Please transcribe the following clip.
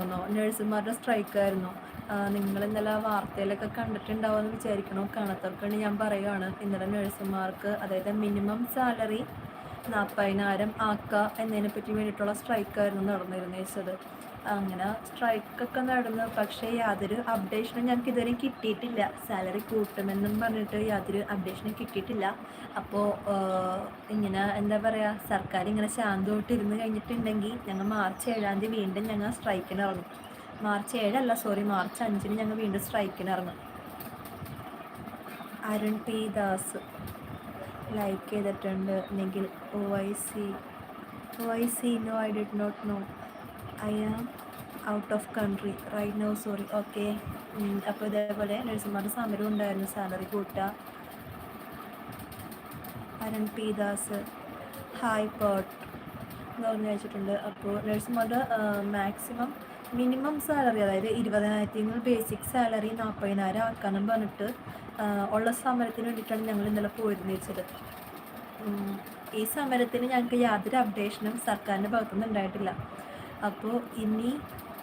ഉണ്ടായിരുന്നോ? നഴ്സുമാരുടെ സ്ട്രൈക്കായിരുന്നു. നിങ്ങൾ ഇന്നലെ വാർത്തയിലൊക്കെ കണ്ടിട്ടുണ്ടാവുമെന്ന് വിചാരിക്കണു. കാണാത്തവർക്ക് വേണ്ടി ഞാൻ പറയുകയാണ്. ഇന്നലെ നഴ്സുമാർക്ക് അതായത് മിനിമം സാലറി 40,000 ആക്കുക എന്നതിനെ പറ്റി വേണ്ടിയിട്ടുള്ള സ്ട്രൈക്കായിരുന്നു നടന്നിരുന്നത്. അങ്ങനെ സ്ട്രൈക്കൊക്കെ നടന്നു. പക്ഷേ യാതൊരു അപ്ഡേഷനും ഞങ്ങൾക്ക് ഇതുവരെ കിട്ടിയിട്ടില്ല. സാലറി കൂട്ടുമെന്നും പറഞ്ഞിട്ട് യാതൊരു അപ്ഡേഷനും കിട്ടിയിട്ടില്ല. അപ്പോൾ ഇങ്ങനെ എന്താ പറയുക, സർക്കാർ ഇങ്ങനെ ശാന്തമായിട്ട് ഇരുന്ന് കഴിഞ്ഞിട്ടുണ്ടെങ്കിൽ ഞങ്ങൾ മാർച്ച് 7-ാം തീയതി വീണ്ടും ഞങ്ങൾ സ്ട്രൈക്കിന് ഇറങ്ങും. മാർച്ച് 7 സോറി, മാർച്ച് 5-ന് ഞങ്ങൾ വീണ്ടും സ്ട്രൈക്കിന് ഇറങ്ങും. അരുൺ പി ദാസ് ലൈക്ക് ചെയ്തിട്ടുണ്ട്. Nikhil OIC no, I did not know, I am out of country right no, sorry. Okay. അപ്പോൾ ഇതേപോലെ നഴ്സുമാരുടെ സമരം ഉണ്ടായിരുന്നു, സാലറി കൂട്ടുക. അരുൺ പി ദാസ് ഹായ് പോട്ട് എന്ന് പറഞ്ഞ് വെച്ചിട്ടുണ്ട്. അപ്പോൾ നഴ്സുമാരുടെ മാക്സിമം മിനിമം സാലറി അതായത് 20,000 ബേസിക് സാലറി 40,000 ആക്കാനും പറഞ്ഞിട്ട് ഉള്ള സമരത്തിന് വേണ്ടിയിട്ടാണ് ഞങ്ങൾ ഇന്നലെ പോയിരുന്നത്. ഈ സമരത്തിന് ഞങ്ങൾക്ക് യാതൊരു അപ്ഡേഷനും സർക്കാരിൻ്റെ ഭാഗത്തുനിന്ന് ഉണ്ടായിട്ടില്ല. അപ്പോൾ ഇനി